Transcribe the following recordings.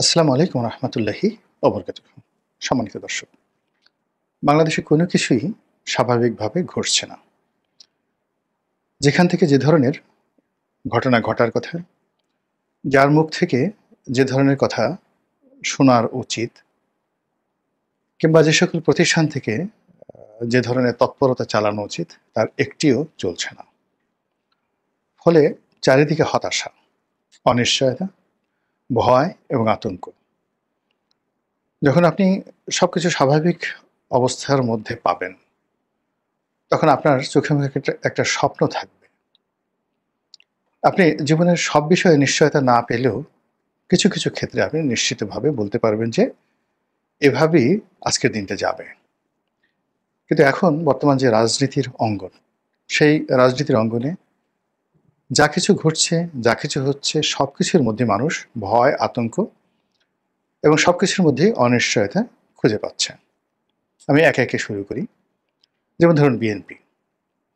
আসসালামু আলাইকুম রহমতুল্লাহি ওবরকাতুহু। সম্মানিত দর্শক, বাংলাদেশে কোনো কিছুই স্বাভাবিকভাবে ঘটছে না। যেখান থেকে যে ধরনের ঘটনা ঘটার কথা, যার মুখ থেকে যে ধরনের কথা শোনার উচিত, কিংবা যে সকল প্রতিষ্ঠান থেকে যে ধরনের তৎপরতা চালানো উচিত, তার একটিও চলছে না। ফলে চারিদিকে হতাশা, অনিশ্চয়তা, ভয় এবং আতঙ্ক। যখন আপনি সবকিছু স্বাভাবিক অবস্থার মধ্যে পাবেন, তখন আপনার চোখে মুখে একটা স্বপ্ন থাকবে। আপনি জীবনের সব বিষয়ে নিশ্চয়তা না পেলেও কিছু কিছু ক্ষেত্রে আপনি নিশ্চিতভাবে বলতে পারবেন যে এভাবেই আজকের দিনটা যাবে। কিন্তু এখন বর্তমান যে রাজনীতির অঙ্গন, সেই রাজনীতির অঙ্গনে যা কিছু ঘটছে, যা কিছু হচ্ছে, সব কিছুর মধ্যে মানুষ ভয়, আতঙ্ক এবং সব কিছুর মধ্যেই অনিশ্চয়তা খুঁজে পাচ্ছে। আমি একে একে শুরু করি। যেমন ধরুন বিএনপি।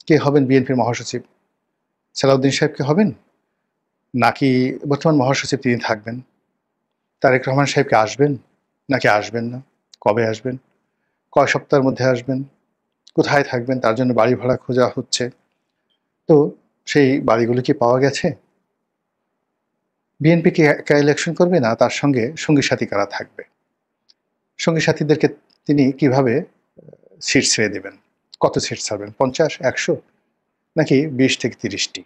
কে হবেন বিএনপির মহাসচিব? সালাউদ্দিন সাহেব কে হবেন, নাকি বর্তমান মহাসচিব তিনি থাকবেন? তারেক রহমান সাহেব কি আসবেন নাকি আসবেন না? কবে আসবেন? কয় সপ্তাহের মধ্যে আসবেন? কোথায় থাকবেন? তার জন্য বাড়ি ভাড়া খোঁজা হচ্ছে। তো সেই বাড়িগুলো কি পাওয়া গেছে? বিএনপি কি একা ইলেকশন করবে, না তার সঙ্গে সঙ্গী সাথী কারা থাকবে? সঙ্গী সাথীদেরকে তিনি কিভাবে সিট ছেড়ে দেবেন? কত সিট ছাড়বেন? ৫০, ১০০, নাকি ২০ থেকে ৩০টি?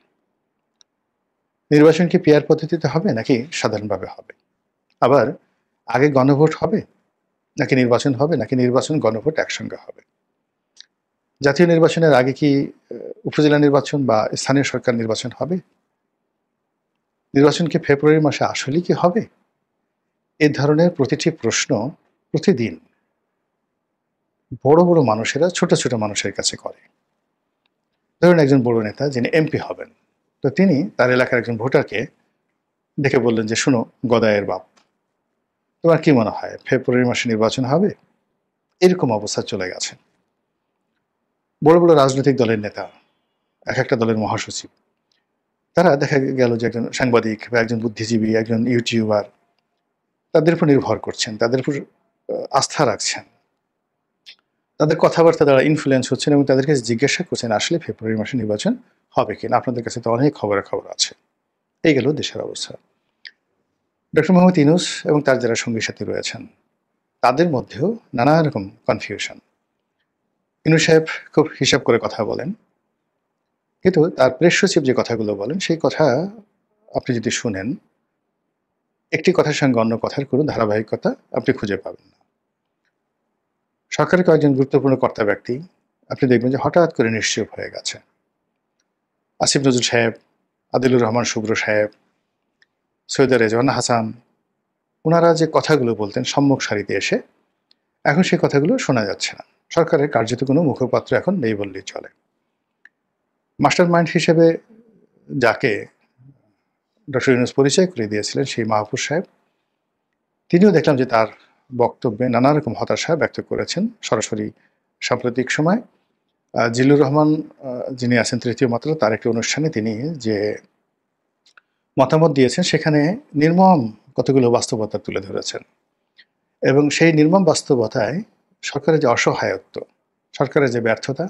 নির্বাচন কি পিআর পদ্ধতিতে হবে নাকি সাধারণভাবে হবে? আবার আগে গণভোট হবে নাকি নির্বাচন হবে, নাকি নির্বাচন গণভোট একসঙ্গে হবে? জাতীয় নির্বাচনের আগে কি উপজেলা নির্বাচন বা স্থানীয় সরকার নির্বাচন হবে? নির্বাচন কি ফেব্রুয়ারি মাসে আসলেই কি হবে? এ ধরনের প্রতিটি প্রশ্ন প্রতিদিন বড় বড় মানুষেরা ছোট ছোট মানুষের কাছে করে। ধরুন একজন বড় নেতা যিনি এমপি হবেন, তো তিনি তার এলাকার একজন ভোটারকে দেখে বললেন যে, শুনো গদায়ের বাপ, তোমার কি মনে হয় ফেব্রুয়ারি মাসে নির্বাচন হবে? এরকম অবস্থা চলে গেছে। বড় বড় রাজনৈতিক দলের নেতা, এক একটা দলের মহাসচিব, তারা দেখা গেল যে একজন সাংবাদিক বা একজন বুদ্ধিজীবী, একজন ইউটিউবার, তাদের উপর নির্ভর করছেন, তাদের উপর আস্থা রাখছেন, তাদের কথাবার্তা দ্বারা ইনফ্লুয়েন্স হচ্ছেন এবং তাদেরকে জিজ্ঞাসা করছেন আসলে ফেব্রুয়ারি মাসে নির্বাচন হবে কিনা, আপনাদের কাছে তো অনেক খবর আছে। এই গেল দেশের অবস্থা। ডক্টর মোহাম্মদ ইউনূস এবং তার যারা সঙ্গী সাথী রয়েছেন, তাদের মধ্যেও নানা রকম কনফিউশন। ইউনূস সাহেব খুব হিসাব করে কথা বলেন, কিন্তু তার প্রেস সচিব যে কথাগুলো বলেন, সেই কথা আপনি যদি শুনেন, একটি কথার সঙ্গে অন্য কথার কোনো ধারাবাহিকতা আপনি খুঁজে পাবেন না। সরকারের কয়েকজন গুরুত্বপূর্ণ কর্তা ব্যক্তি আপনি দেখবেন যে হঠাৎ করে নিশ্চুপ হয়ে গেছে। আসিফ নজরুল সাহেব, আদিলুর রহমান শুভ্র সাহেব, সৈয়দা রেজওয়ানা হাসান, ওনারা যে কথাগুলো বলতেন সম্মুখ সারিতে এসে, এখন সেই কথাগুলো শোনা যাচ্ছে না। সরকারের কার্যত কোনো মুখপাত্র এখন নেই বললেই চলে। মাস্টার মাইন্ড হিসেবে যাকে ডক্টর ইউনূস পরিচয় করে দিয়েছিলেন, সেই মাহফুজ সাহেব, তিনিও দেখলাম যে তার বক্তব্যে নানা রকম হতাশা ব্যক্ত করেছেন। সরাসরি সাম্প্রতিক সময় জিল্লুর রহমান, যিনি আছেন তৃতীয় মাত্রা, তার একটি অনুষ্ঠানে তিনি যে মতামত দিয়েছেন, সেখানে নির্মম কতগুলো বাস্তবতা তুলে ধরেছেন এবং সেই নির্মম বাস্তবতায় সরকারের যে অসহায়ত্ব, সরকারের যে ব্যর্থতা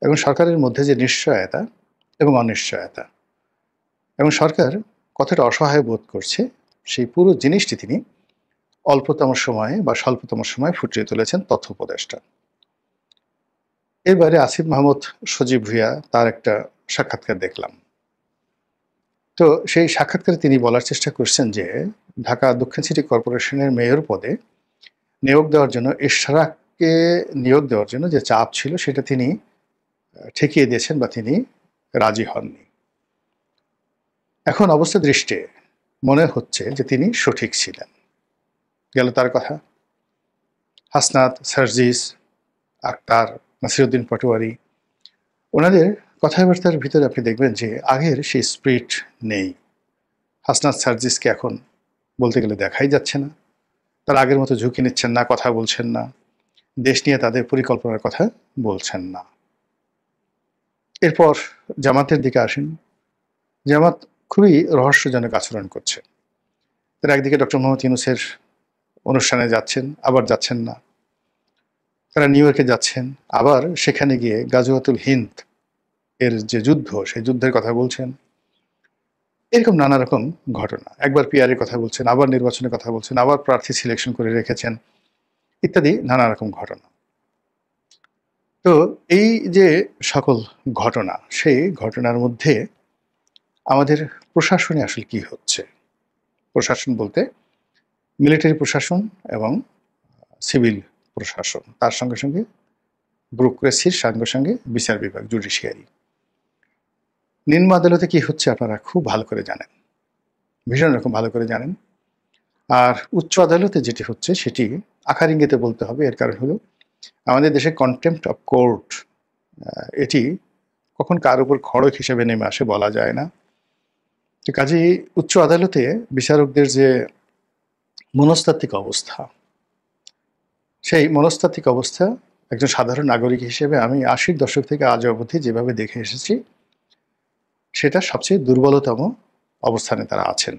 এবং সরকারের মধ্যে যে নিশ্চয়তা এবং অনিশ্চয়তা এবং সরকার কতটা অসহায় বোধ করছে, সেই পুরো জিনিসটি তিনি অল্পতম সময়ে বা স্বল্পতম সময়ে ফুটিয়ে তুলেছেন তথ্য উপদেষ্টা। এর বাইরে আসিফ মাহমুদ সজীব ভুঁইয়া, তার একটা সাক্ষাৎকার দেখলাম। তো সেই সাক্ষাৎকারে তিনি বলার চেষ্টা করছেন যে ঢাকা দক্ষিণ সিটি কর্পোরেশনের মেয়র পদে নিয়োগ দেওয়ার জন্য ইশরাককে নিয়োগ দেওয়ার জন্য যে চাপ ছিল, সেটা তিনি ঠেকিয়ে দিয়েছেন বা তিনি রাজি হননি। এখন অবস্থা দৃষ্টে মনে হচ্ছে যে তিনি সঠিক ছিলেন। গেল তার কথা। হাসনাত, সার্জিস, আক্তার, নাসিরুদ্দিন পাটোয়ারি, ওনাদের কথাবার্তার ভিতরে আপনি দেখবেন যে আগের সেই স্পিরিট নেই। হাসনাত সার্জিসকে এখন বলতে গেলে দেখাই যাচ্ছে না। তারা আগের মতো ঝুঁকি নিচ্ছেন না, কথা বলছেন না, দেশ নিয়ে তাদের পরিকল্পনার কথা বলছেন না। এরপর জামাতের দিকে আসেন। জামাত খুবই রহস্যজনক আচরণ করছে। তারা একদিকে ডক্টর মোহাম্মদ ইউনূসের অনুষ্ঠানে যাচ্ছেন, আবার যাচ্ছেন না। তারা নিউ ইয়র্কে যাচ্ছেন, আবার সেখানে গিয়ে গাজওয়াতুল হিন্দ এর যে যুদ্ধ, সেই যুদ্ধের কথা বলছেন। এরকম নানা রকম ঘটনা। একবার পিআরের কথা বলছেন, আবার নির্বাচনের কথা বলছেন, আবার প্রার্থী সিলেকশন করে রেখেছেন, ইত্যাদি নানা রকম ঘটনা। তো এই যে সকল ঘটনা, সেই ঘটনার মধ্যে আমাদের প্রশাসনে আসলে কি হচ্ছে? প্রশাসন বলতে মিলিটারি প্রশাসন এবং সিভিল প্রশাসন, তার সঙ্গে সঙ্গে ব্যুরোক্রেসির সঙ্গে সঙ্গে বিচার বিভাগ, জুডিশিয়ারি। নিম্ন আদালতে কি হচ্ছে আপনারা খুব ভালো করে জানেন, ভীষণ রকম ভালো করে জানেন। আর উচ্চ আদালতে যেটি হচ্ছে সেটি আকার ইঙ্গিতে বলতে হবে। এর কারণ হলো আমাদের দেশে কন্টেম্পট অফ কোর্ট, এটি কখন কার উপর খড়ক হিসেবে নেমে আসে বলা যায় না। তো কাজেই উচ্চ আদালতে বিচারকদের যে মনস্তাত্ত্বিক অবস্থা, সেই মনস্তাত্ত্বিক অবস্থা একজন সাধারণ নাগরিক হিসেবে আমি ৮০-র দশক থেকে আজ অবধি যেভাবে দেখে এসেছি, সেটা সবচেয়ে দুর্বলতম অবস্থানে তারা আছেন।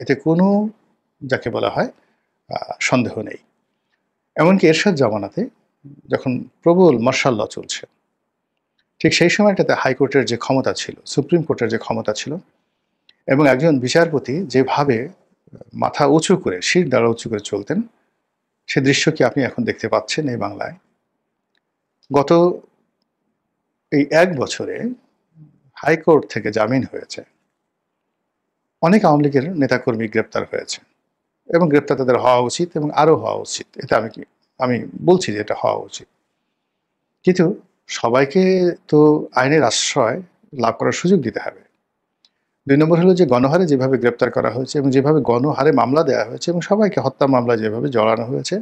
এতে কোনো যাকে বলা হয় সন্দেহ নেই। এমনকি এরশাদ জামানাতে যখন প্রবল মার্শাল ল চলছে, ঠিক সেই সময়টাতে হাইকোর্টের যে ক্ষমতা ছিল, সুপ্রিম কোর্টের যে ক্ষমতা ছিল, এবং একজন বিচারপতি যেভাবে মাথা উঁচু করে, শির দ্বারা উঁচু করে চলতেন, সে দৃশ্য কি আপনি এখন দেখতে পাচ্ছেন এই বাংলায়? গত এই ১ বছরে হাইকোর্ট থেকে জামিন হয়েছে, অনেক আওয়ামী লীগের নেতাকর্মী গ্রেপ্তার হয়েছে, এবং গ্রেপ্তার তাদের হওয়া উচিত এবং আরও হওয়া উচিত। এটা আমি বলছি যে এটা হওয়া উচিত। কিন্তু সবাইকে তো আইনের আশ্রয় লাভ করার সুযোগ দিতে হবে। ২ নম্বর হলো যে গণহারে যেভাবে গ্রেপ্তার করা হয়েছে এবং যেভাবে গণহারে মামলা দেওয়া হয়েছে এবং সবাইকে হত্যা মামলা যেভাবে জড়ানো হয়েছে,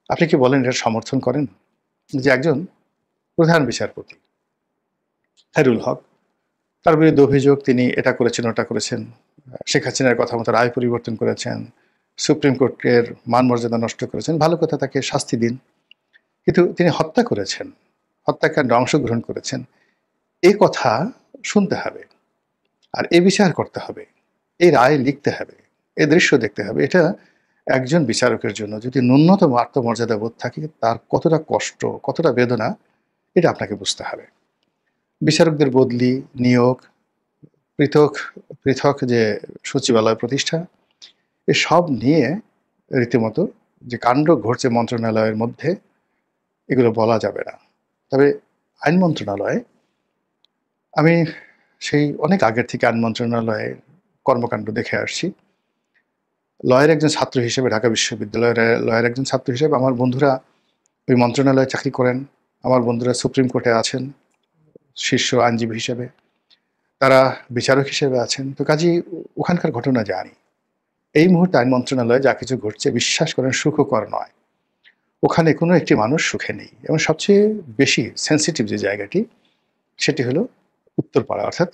আপনি কি বলেন এটা সমর্থন করেন? যে একজন প্রধান বিচারপতি খায়রুল হক, তার বিরুদ্ধে অভিযোগ তিনি এটা করেছেন, ওটা করেছেন, শেখ হাসিনার কথা মতো রায় পরিবর্তন করেছেন, সুপ্রিম কোর্টের মান মর্যাদা নষ্ট করেছেন, ভালো কথা, তাকে শাস্তি দিন। কিন্তু তিনি হত্যা করেছেন, হত্যাকাণ্ডে অংশগ্রহণ করেছেন, এই কথা শুনতে হবে, আর এ বিচার করতে হবে, এই রায় লিখতে হবে, এ দৃশ্য দেখতে হবে। এটা একজন বিচারকের জন্য যদি ন্যূনতম আত্মমর্যাদা বোধ থাকে, তার কতটা কষ্ট, কতটা বেদনা, এটা আপনাকে বুঝতে হবে। বিচারকদের বদলি, নিয়োগ, পৃথক পৃথক যে সচিবালয় প্রতিষ্ঠা, এসব নিয়ে রীতিমতো যে কাণ্ড ঘটছে মন্ত্রণালয়ের মধ্যে, এগুলো বলা যাবে না। তবে আইন মন্ত্রণালয়ে আমি সেই অনেক আগের থেকে আইন মন্ত্রণালয়ের কর্মকাণ্ড দেখে আসছি। লয়ের একজন ছাত্র হিসেবে, ঢাকা বিশ্ববিদ্যালয়ের লয়ের একজন ছাত্র হিসেবে আমার বন্ধুরা ওই মন্ত্রণালয়ে চাকরি করেন, আমার বন্ধুরা সুপ্রিম কোর্টে আছেন শীর্ষ আইনজীবী হিসেবে, তারা বিচারক হিসেবে আছেন। তো কাজেই ওখানকার ঘটনা জানি। এই মুহূর্তে আইন মন্ত্রণালয়ে যা কিছু ঘটছে, বিশ্বাস করেন সুখকর নয়। ওখানে কোনো একটি মানুষ সুখে নেই, এবং সবচেয়ে বেশি সেন্সিটিভ যে জায়গাটি, সেটি হলো উত্তরপাড়া, অর্থাৎ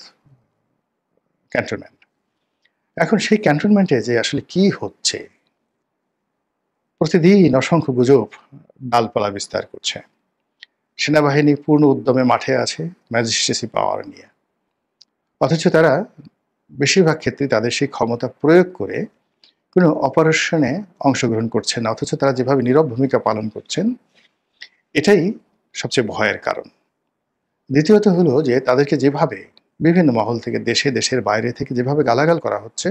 ক্যান্টনমেন্ট। এখন সেই ক্যান্টনমেন্টে যে আসলে কি হচ্ছে, প্রতিদিন অসংখ্য গুজব ডালপালা বিস্তার করছে। সেনাবাহিনী পূর্ণ উদ্যমে মাঠে আছে ম্যাজিস্ট্রেসি পাওয়ার নিয়ে, অথচ তারা বেশিরভাগ ক্ষেত্রে তাদের সেই ক্ষমতা প্রয়োগ করে কোনো অপারেশনে অংশগ্রহণ করছেন না, অথচ তারা যেভাবে নীরব ভূমিকা পালন করছেন, এটাই সবচেয়ে ভয়ের কারণ। দ্বিতীয়ত হলো যে তাদেরকে যেভাবে বিভিন্ন মহল থেকে, দেশের বাইরে থেকে যেভাবে গালাগাল করা হচ্ছে,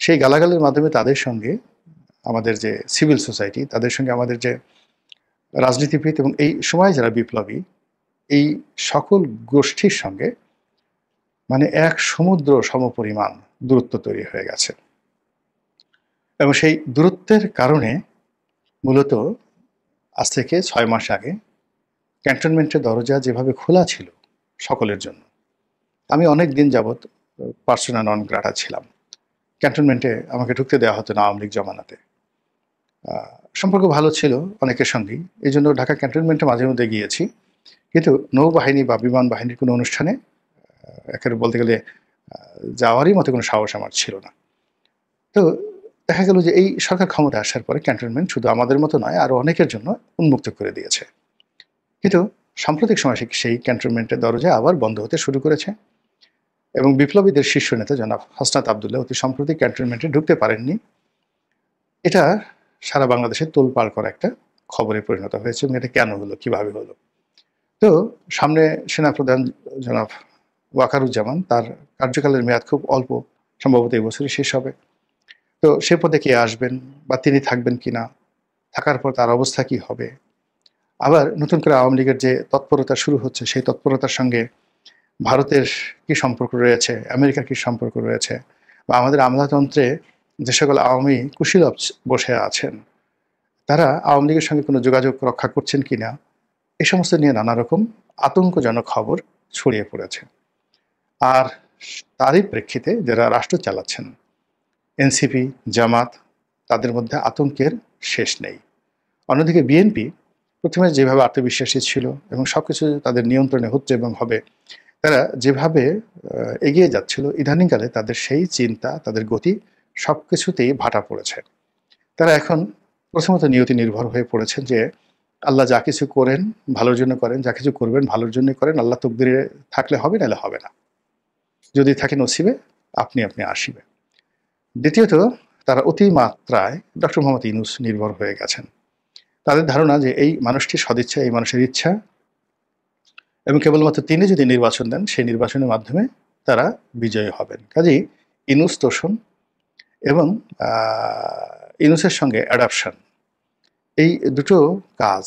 সেই গালাগালের মাধ্যমে তাদের সঙ্গে আমাদের যে সিভিল সোসাইটি, তাদের সঙ্গে আমাদের যে রাজনীতিবিদ এবং এই সময় যারা বিপ্লবী, এই সকল গোষ্ঠীর সঙ্গে মানে এক সমুদ্র সমপরিমাণ দূরত্ব তৈরি হয়ে গেছে। এবং সেই দূরত্বের কারণে মূলত আজ থেকে ৬ মাস আগে ক্যান্টনমেন্টের দরজা যেভাবে খোলা ছিল সকলের জন্য, আমি অনেক দিন যাবৎ পার্সোনা নন গ্রাটা ছিলাম। ক্যান্টনমেন্টে আমাকে ঢুকতে দেওয়া হতো না আওয়ামী লীগ জমানাতে। সম্পর্ক ভালো ছিল অনেকের সঙ্গেই, এই জন্য ঢাকা ক্যান্টনমেন্টে মাঝে মধ্যে গিয়েছি। কিন্তু নৌবাহিনী বা বিমান বাহিনীর কোনো অনুষ্ঠানে একেবারে বলতে গেলে যাওয়ারই মতো কোনো সাহস আমার ছিল না। তো দেখা গেল যে এই সরকার ক্ষমতা আসার পরে ক্যান্টনমেন্ট শুধু আমাদের মতো নয়, আরও অনেকের জন্য উন্মুক্ত করে দিয়েছে। কিন্তু সাম্প্রতিক সময় সেই ক্যান্টনমেন্টের দরজা আবার বন্ধ হতে শুরু করেছে। এবং বিপ্লবীদের শীর্ষ নেতা জনাব হাসনাত আবদুল্লাহ অতি সম্প্রতি ক্যান্টনমেন্টে ঢুকতে পারেননি। এটা সারা বাংলাদেশে তোলপাড় করা একটা খবরে পরিণত হয়েছে এবং এটা কেন হলো, কিভাবে হলো। তো সামনে সেনাপ্রধান জনাব ওয়াকারুজ্জামান, তার কার্যকালের মেয়াদ খুব অল্প, সম্ভবত এই বছরই শেষ হবে। তো সে পদে কে আসবেন বা তিনি থাকবেন কিনা, থাকার পর তার অবস্থা কি হবে, আবার নতুন করে আওয়ামী লীগের যে তৎপরতা শুরু হচ্ছে সেই তৎপরতার সঙ্গে ভারতের কি সম্পর্ক রয়েছে, আমেরিকার কি সম্পর্ক রয়েছে, বা আমাদের আমলাতন্ত্রে যে সকল আওয়ামী কুশীলব বসে আছেন তারা আওয়ামী লীগের সঙ্গে কোনো যোগাযোগ রক্ষা করছেন কিনা, এই সমস্ত নিয়ে নানা রকম আতঙ্কজনক খবর ছড়িয়ে পড়েছে। আর তারই প্রেক্ষিতে যারা রাষ্ট্র চালাচ্ছেন, এনসিপি, জামাত, তাদের মধ্যে আতঙ্কের শেষ নেই। অন্যদিকে বিএনপি প্রথমে যেভাবে আত্মবিশ্বাসী ছিল এবং সবকিছু তাদের নিয়ন্ত্রণে হচ্ছে এবং হবে, তারা যেভাবে এগিয়ে যাচ্ছিল, ইদানিংকালে তাদের সেই চিন্তা, তাদের গতি সবকিছুতেই ভাটা পড়েছে। তারা এখন প্রথমত নিয়তি নির্ভর হয়ে পড়েছেন যে আল্লাহ যা কিছু করেন ভালোর জন্য করেন, যা কিছু করবেন ভালোর জন্যই করেন, আল্লাহ তকদিরে থাকলে হবে, নাহলে হবে না, যদি থাকে নসিবে আপনি আপনি আসিবে। দ্বিতীয়ত, তারা অতিমাত্রায় ডক্টর মোহাম্মদ ইউনূস নির্ভর হয়ে গেছেন। তাদের ধারণা যে এই মানুষটির সদিচ্ছা, এই মানুষের ইচ্ছা, এবং কেবলমাত্র তিনি যদি নির্বাচন দেন সেই নির্বাচনের মাধ্যমে তারা বিজয়ী হবেন। কাজেই ইউনূস তোষণ এবং ইউনূসের সঙ্গে অ্যাডাপশন, এই দুটো কাজ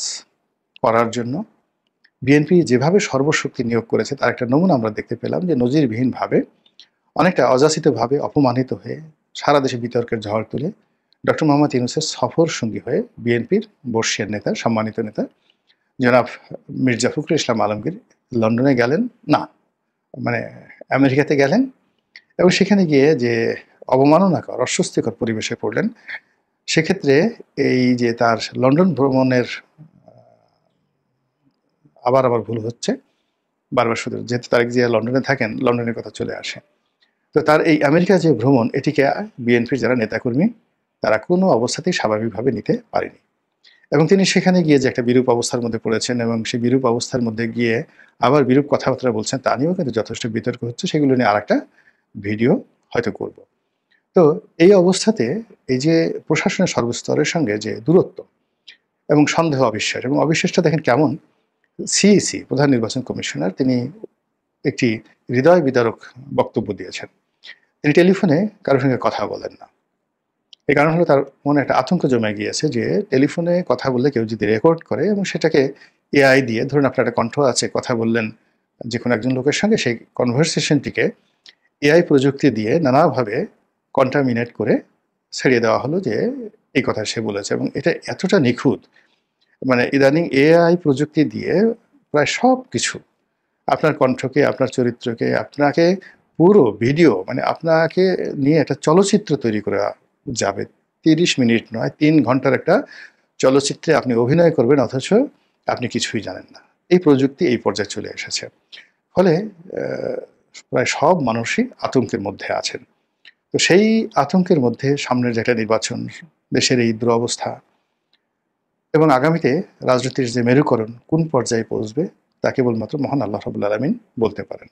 করার জন্য বিএনপি যেভাবে সর্বশক্তি নিয়োগ করেছে তার একটা নমুনা আমরা দেখতে পেলাম, যে নজিরবিহীনভাবে, অনেকটা অযাচিতভাবে অপমানিত হয়ে সারা দেশে বিতর্কের ঝড় তুলে ডক্টর মোহাম্মদ ইউনূসের সফর সঙ্গী হয়ে বিএনপির বর্ষিয়ার নেতা, সম্মানিত নেতা জনাব মির্জা ফখরুল ইসলাম আলমগীর লন্ডনে গেলেন, না মানে আমেরিকাতে গেলেন, এবং সেখানে গিয়ে যে অবমাননাকর, অস্বস্তিকর পরিবেশে পড়লেন। সেক্ষেত্রে এই যে তার লন্ডন ভ্রমণের, আবার ভুল হচ্ছে, বারবার শুধু যেহেতু তারেক জিয়া লন্ডনে থাকেন, লন্ডনের কথা চলে আসে। তো তার এই আমেরিকা যে ভ্রমণ, এটিকে বিএনপির যারা নেতাকর্মী তারা কোনো অবস্থাতেই স্বাভাবিকভাবে নিতে পারেনি, এবং তিনি সেখানে গিয়ে যে একটা বিরূপ অবস্থার মধ্যে পড়েছেন এবং সেই বিরূপ অবস্থার মধ্যে গিয়ে আবার বিরূপ কথাবার্তা বলছেন, তা নিয়েও কিন্তু যথেষ্ট বিতর্ক হচ্ছে। সেগুলো নিয়ে আরেকটা ভিডিও হয়তো করব। তো এই অবস্থাতে এই যে প্রশাসনের সর্বস্তরের সঙ্গে যে দূরত্ব এবং সন্দেহ, অবিশ্বাস, এবং অবিশ্বাসটা দেখেন কেমন। সিইসি, প্রধান নির্বাচন কমিশনার, তিনি একটি হৃদয় বিদারক বক্তব্য দিয়েছেন। তিনি টেলিফোনে কারোর সঙ্গে কথা বলেন না। এই কারণ হলো তার মনে একটা আতঙ্ক জমে গিয়েছে যে টেলিফোনে কথা বললে কেউ যদি রেকর্ড করে এবং সেটাকে এআই দিয়ে, ধরুন আপনার একটা কণ্ঠ আছে, কথা বললেন যে কোনো একজন লোকের সঙ্গে, সেই কনভারসেশনটিকে এআই প্রযুক্তি দিয়ে নানাভাবে কন্টামিনেট করে ছেড়িয়ে দেওয়া হলো যে এই কথা সে বলেছে, এবং এটা এতটা নিখুঁত, মানে ইদানিং এআই প্রযুক্তি দিয়ে প্রায় সব কিছু, আপনার কণ্ঠকে, আপনার চরিত্রকে, আপনাকে পুরো ভিডিও, মানে আপনাকে নিয়ে একটা চলচ্চিত্র তৈরি করা যাবে। 30 মিনিট নয়, 3 ঘন্টার একটা চলচ্চিত্রে আপনি অভিনয় করবেন, অথচ আপনি কিছুই জানেন না। এই প্রযুক্তি এই পর্যায়ে চলে এসেছে। ফলে প্রায় সব মানুষই আতঙ্কের মধ্যে আছেন। তো সেই আতঙ্কের মধ্যে সামনের যে একটা নির্বাচন, দেশের এই দুরবস্থা, এবং আগামীতে রাজনীতির যে মেরুকরণ কোন পর্যায়ে পৌঁছবে তা কেবলমাত্র মহান আল্লাহ রাব্বুল আলামিন বলতে পারেন।